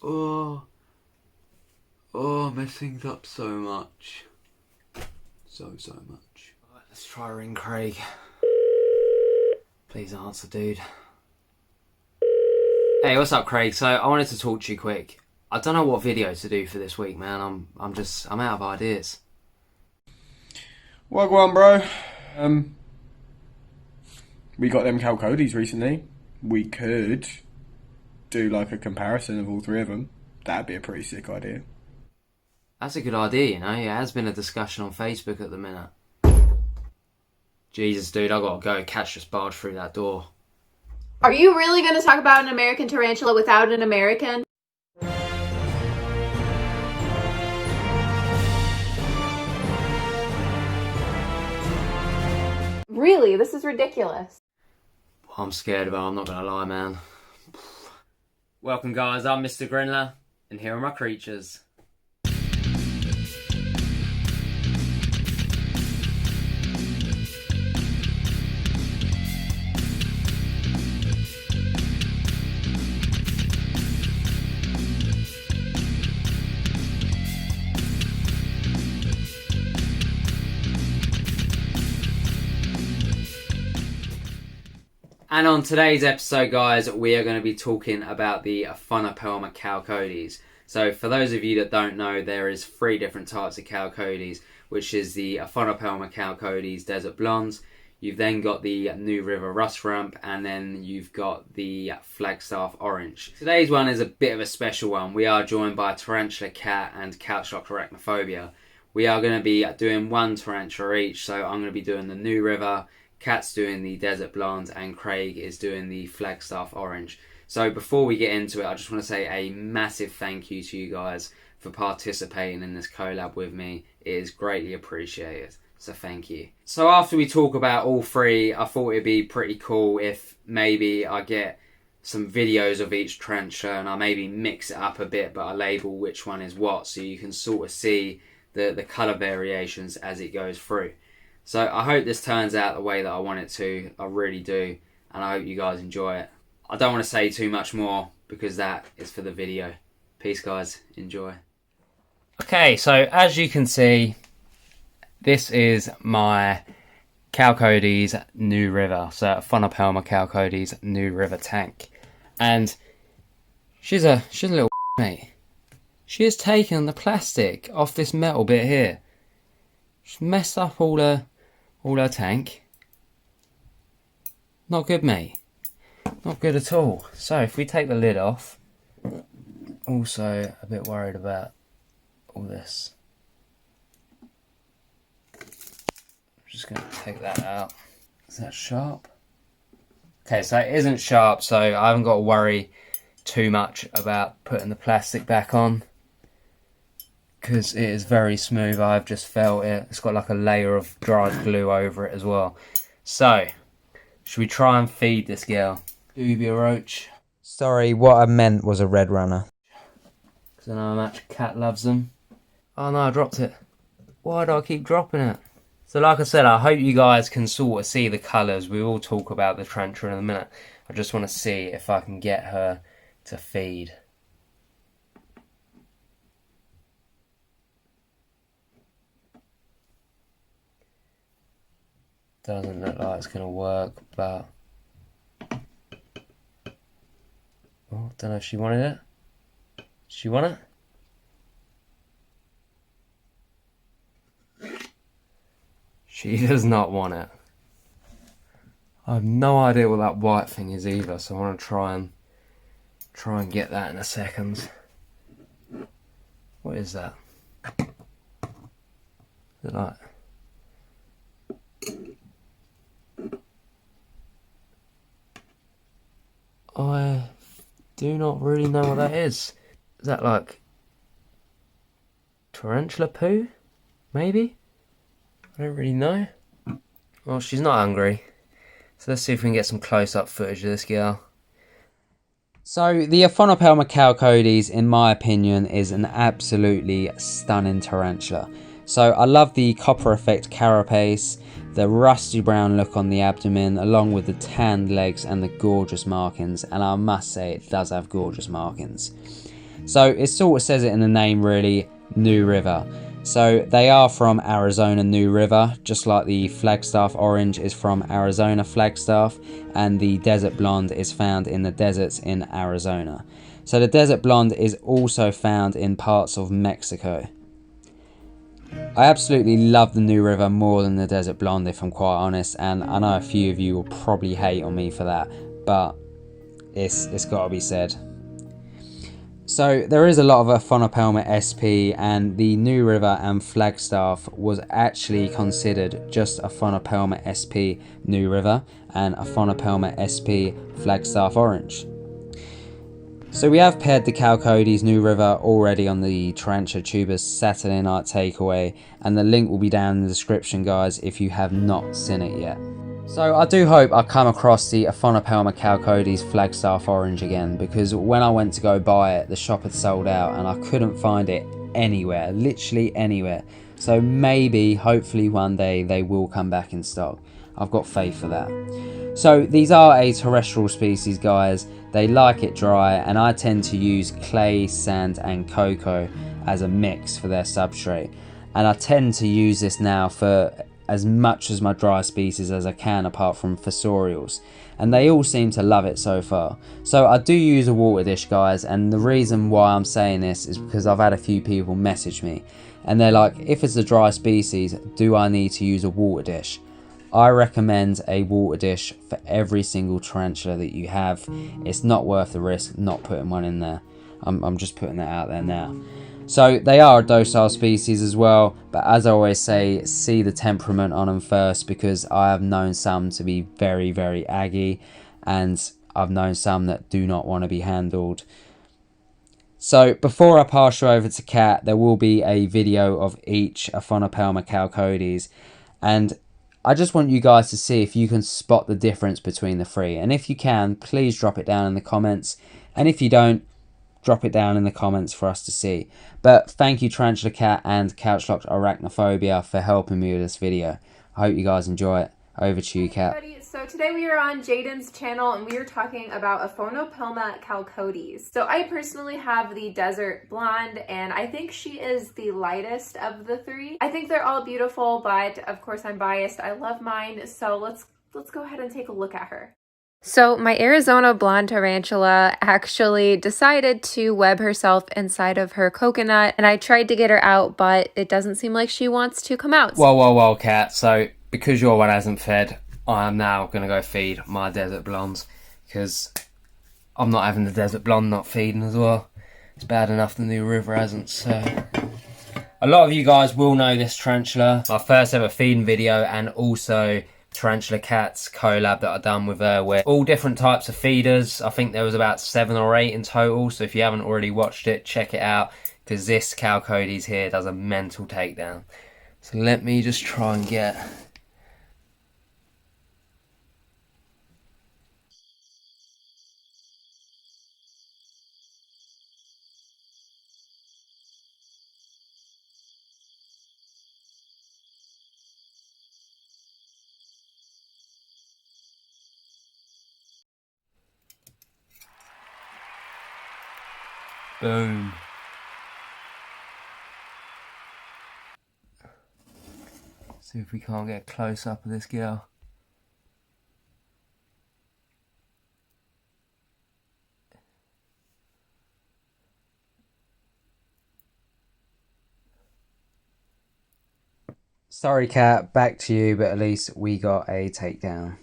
Oh, I mess things up so much. So much. Right, let's try ring Craig. Please answer, dude. Hey, what's up, Craig? So I wanted to talk to you quick. I don't know what video to do for this week, man. I'm out of ideas. Well, go on, bro. We got them Chalcodes recently. We could do like a comparison of all three of them. That'd be a pretty sick idea. That's a good idea, you know. It has been a discussion on Facebook at the minute. Jesus, dude, I gotta go. Catch just barged through that door. Are you really going to talk about an American tarantula without an American? Really? This is ridiculous. What I'm scared about, I'm not gonna lie, man. Welcome, guys. I'm Mr. Grindler, and here are my creatures. And on today's episode, guys, we are going to be talking about the Phonopelma Chalcodes. So for those of you that don't know, there is 3 different types of Chalcodes, which is the Phonopelma Chalcodes Desert Blondes. You've then got the New River Rust Rump, and then you've got the Flagstaff Orange. Today's one is a bit of a special one. We are joined by Tarantula Kat and Couchlocked Arachnophobia. We are going to be doing one tarantula each, so I'm going to be doing the New River, Kat's doing the Desert Blonde, and Craig is doing the Flagstaff Orange. So before we get into it, I just want to say a massive thank you to you guys for participating in this collab with me. It is greatly appreciated, so thank you. So after we talk about all 3, I thought it'd be pretty cool if maybe I get some videos of each tarantula and I maybe mix it up a bit, but I label which one is what, so you can sort of see the colour variations as it goes through. So I hope this turns out the way that I want it to. I really do. And I hope you guys enjoy it. I don't want to say too much more because that is for the video. Peace, guys. Enjoy. Okay, so as you can see, this is my Chalcodes New River. So Phonopelma Chalcodes New River tank. And she's a little mate. She has taken the plastic off this metal bit here. She's messed up all her tank. Not good, mate. Not good at all. So if we take the lid off, also a bit worried about all this. I'm just going to take that out. Is that sharp? Okay, so it isn't sharp, so I haven't got to worry too much about putting the plastic back on, because it is very smooth. I've just felt it. It's got like a layer of dried glue over it as well. So, should we try and feed this girl? Doobie roach. Sorry, what I meant was a red runner. Because I know how much Kat loves them. Oh no, I dropped it. Why do I keep dropping it? So like I said, I hope you guys can sort of see the colours. We will talk about the tarantula in a minute. I just want to see if I can get her to feed. Doesn't look like it's going to work, but oh, don't know if she wanted it. Does she want it? She does not want it. I have no idea what that white thing is either, so I want to try and get that in a second. What is that? Is it like? I do not really know what that is. Is that like tarantula poo? Maybe? I don't really know. Well, she's not hungry. So let's see if we can get some close-up footage of this girl. So the Phonopelma Chalcodes, in my opinion, is an absolutely stunning tarantula. So I love the copper effect carapace, the rusty brown look on the abdomen, along with the tanned legs and the gorgeous markings, and I must say it does have gorgeous markings. So it sort of says it in the name really, New River. So they are from Arizona New River, just like the Flagstaff Orange is from Arizona Flagstaff, and the Desert Blonde is found in the deserts in Arizona. So the Desert Blonde is also found in parts of Mexico. I absolutely love the New River more than the Desert Blonde, if I'm quite honest, and I know a few of you will probably hate on me for that, but it's got to be said. So there is a lot of Aphonopelma sp, and the New River and Flagstaff was actually considered just Aphonopelma sp New River and Aphonopelma sp Flagstaff Orange. So we have paired the Chalcodes New River already on the Tarantula Tubers Saturday Night Takeaway, and the link will be down in the description, guys, if you have not seen it yet. So I do hope I come across the Aphonopelma Chalcodes Flagstaff Orange again, because when I went to go buy it, the shop had sold out and I couldn't find it anywhere, literally anywhere. So maybe, hopefully one day they will come back in stock. I've got faith for that. So these are a terrestrial species, guys. They like it dry, and I tend to use clay, sand and cocoa as a mix for their substrate. And I tend to use this now for as much as my dry species as I can, apart from fossorials, and they all seem to love it so far. So I do use a water dish, guys, and the reason why I'm saying this is because I've had a few people message me and they're like, if it's a dry species, do I need to use a water dish? I recommend a water dish for every single tarantula that you have. It's not worth the risk not putting one in there. I'm just putting that out there now. So they are a docile species as well, but as I always say, see the temperament on them first, because I have known some to be very, very aggy, and I've known some that do not want to be handled. So before I pass you over to Kat, there will be a video of each Aphonopelma Chalcodes, and I just want you guys to see if you can spot the difference between the three, and if you can, please drop it down in the comments, and if you don't, drop it down in the comments for us to see. But thank you Tarantula Kat and Couchlocked Arachnophobia for helping me with this video. I hope you guys enjoy it. Over to you, Kat. So today we are on Jaden's channel and we are talking about Aphonopelma Chalcodes. So I personally have the Desert Blonde, and I think she is the lightest of the three. I think they're all beautiful, but of course I'm biased. I love mine, so let's go ahead and take a look at her. So my Arizona blonde tarantula actually decided to web herself inside of her coconut, and I tried to get her out, but it doesn't seem like she wants to come out. Well, Kat, so because your one hasn't fed, I am now going to go feed my Desert Blondes, because I'm not having the Desert Blonde not feeding as well. It's bad enough the New River hasn't, so... A lot of you guys will know this tarantula. My first ever feeding video, and also Tarantula Kat's collab that I've done with her, with all different types of feeders. I think there was about 7 or 8 in total, so if you haven't already watched it, check it out, because this Chalcodes here does a mental takedown. So let me just try and get... Boom. See if we can't get a close up of this girl. Sorry Kat, back to you, but at least we got a takedown.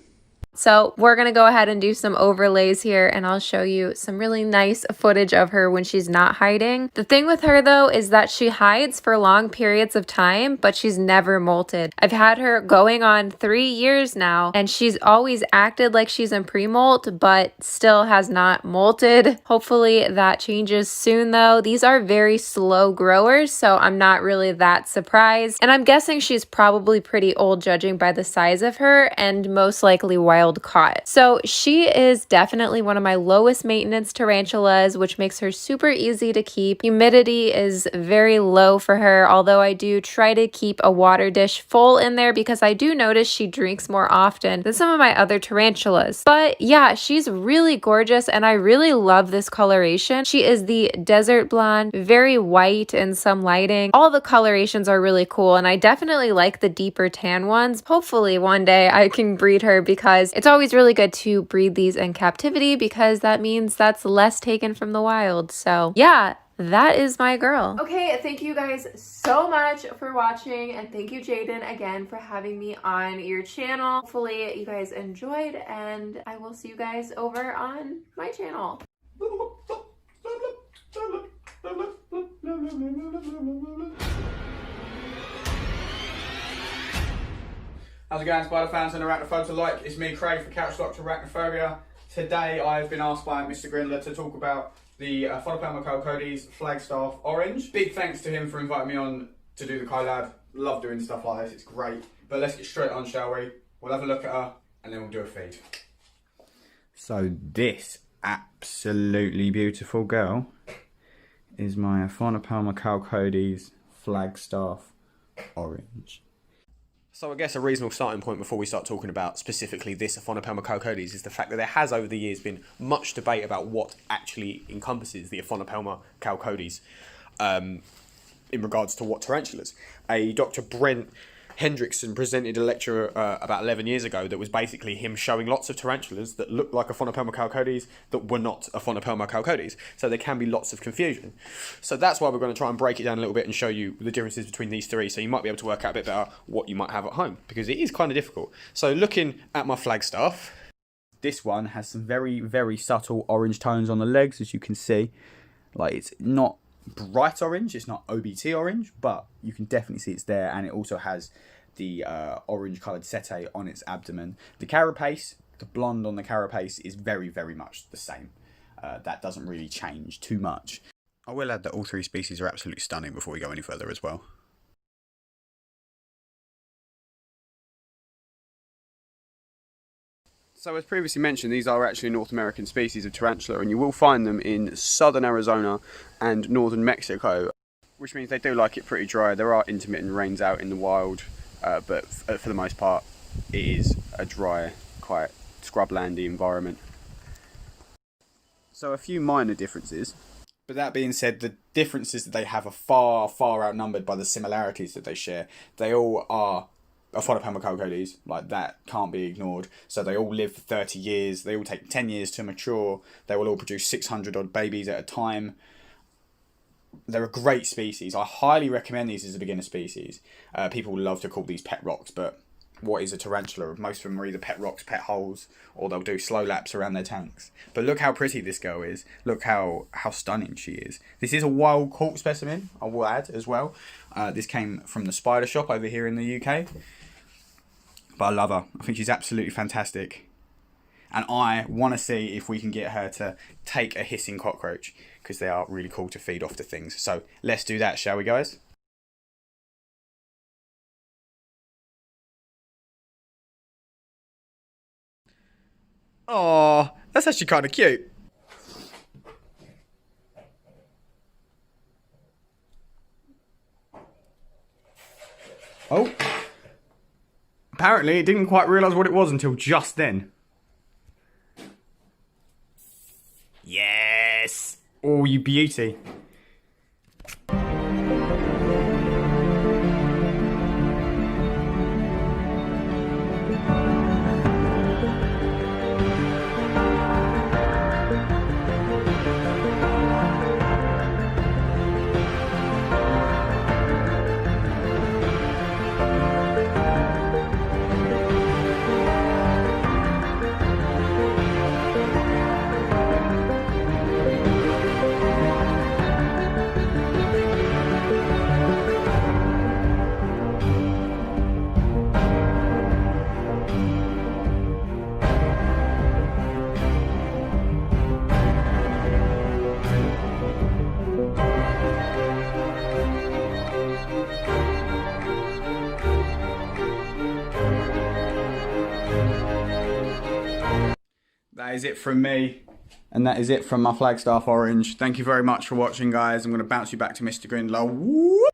So we're going to go ahead and do some overlays here, and I'll show you some really nice footage of her when she's not hiding. The thing with her though is that she hides for long periods of time, but she's never molted. I've had her going on 3 years now, and she's always acted like she's in pre-molt, but still has not molted. Hopefully that changes soon though. These are very slow growers, so I'm not really that surprised. And I'm guessing she's probably pretty old judging by the size of her, and most likely wild wild caught. So she is definitely one of my lowest maintenance tarantulas, which makes her super easy to keep. Humidity is very low for her, although I do try to keep a water dish full in there because I do notice she drinks more often than some of my other tarantulas. But yeah, she's really gorgeous and I really love this coloration. She is the desert blonde, very white in some lighting. All the colorations are really cool and I definitely like the deeper tan ones. Hopefully one day I can breed her because it's always really good to breed these in captivity because that means that's less taken from the wild. So yeah, that is my girl. Okay, thank you guys so much for watching and thank you Jaden again for having me on your channel. Hopefully you guys enjoyed and I will see you guys over on my channel. How's it going, spider fans and arachnophobes alike? It's me, Craig, for Couchlocked Arachnophobia. Today I've been asked by Mr. Grindler to talk about the Chalcodes Flagstaff Orange. Big thanks to him for inviting me on to do the Collab. Love doing stuff like this, it's great. But let's get straight on, shall we? We'll have a look at her and then we'll do a feed. So this absolutely beautiful girl is my Chalcodes Flagstaff Orange. So I guess a reasonable starting point before we start talking about specifically this Chalcodes is the fact that there has over the years been much debate about what actually encompasses the Chalcodes in regards to what tarantulas. A Dr. Brent Hendrickson presented a lecture about 11 years ago that was basically him showing lots of tarantulas that looked like a Chalcodes that were not a Chalcodes. So there can be lots of confusion. So that's why we're going to try and break it down a little bit and show you the differences between these three, so you might be able to work out a bit better what you might have at home, because it is kind of difficult. So looking at my Flagstaff, this one has some very, very subtle orange tones on the legs, as you can see. Like, it's not bright orange, it's not OBT orange, but you can definitely see it's there, and it also has the orange coloured setae on its abdomen. The carapace, the blonde on the carapace is very, very much the same. That doesn't really change too much. I will add that all three species are absolutely stunning before we go any further as well. So as previously mentioned, these are actually North American species of tarantula, and you will find them in southern Arizona and northern Mexico, which means they do like it pretty dry. There are intermittent rains out in the wild, but for the most part it is a dry, quite scrublandy environment. So a few minor differences, but that being said, the differences that they have are far, far outnumbered by the similarities that they share. They all are a Chalcodes, like that can't be ignored. So they all live for 30 years, they all take 10 years to mature, they will all produce 600 odd babies at a time. They're a great species. I highly recommend these as a beginner species. People love to call these pet rocks, but what is a tarantula? Most of them are either pet rocks, pet holes, or they'll do slow laps around their tanks. But look how pretty this girl is. Look how stunning she is. This is a wild caught specimen, I will add as well. This came from the spider shop over here in the UK. But I love her. I think she's absolutely fantastic. And I want to see if we can get her to take a hissing cockroach, because they are really cool to feed off to things. So let's do that, shall we, guys? Oh, that's actually kind of cute. Oh. Apparently, it didn't quite realise what it was until just then. Yes! Oh, you beauty. that is it from me. And that is it from my Flagstaff orange. Thank you very much for watching, guys. I'm going to bounce you back to Mr. Grindler. Woo!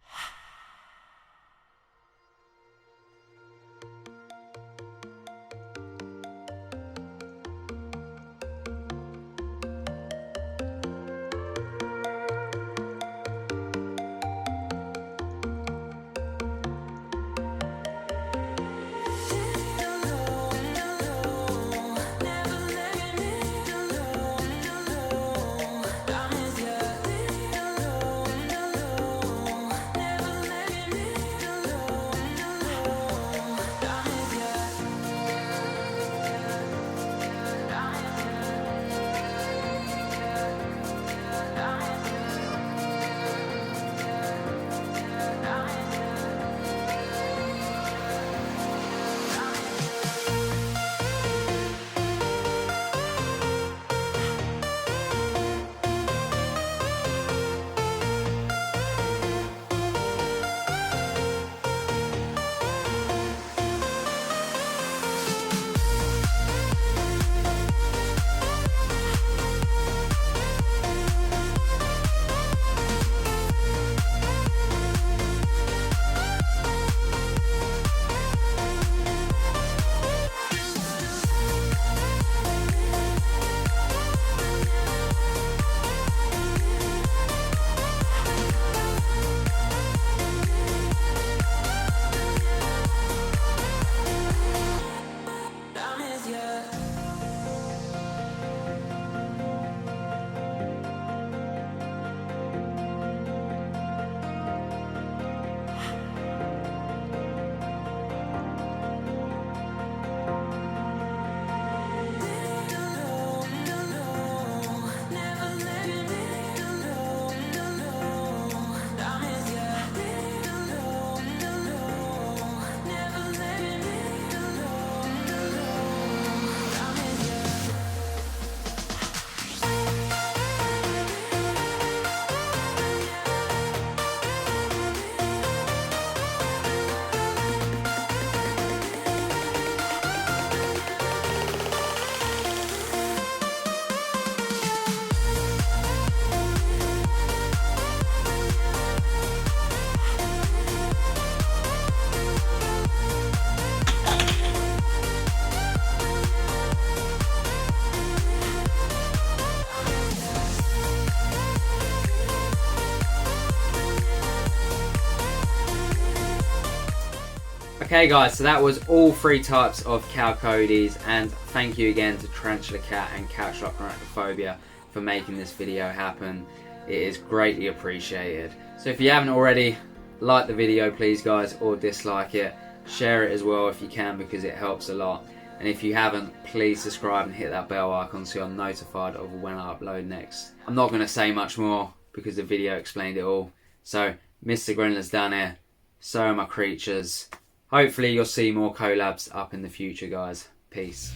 Okay guys, so that was all 3 types of Chalcodes, and thank you again to Tarantula Kat and Couchlocked Arachnophobia for making this video happen. It is greatly appreciated. So if you haven't already, like the video please guys, or dislike it. Share it as well if you can, because it helps a lot. And if you haven't, please subscribe and hit that bell icon so you're notified of when I upload next. I'm not going to say much more because the video explained it all. So Mr. Grindler's done here, so are my creatures. Hopefully you'll see more collabs up in the future guys. Peace.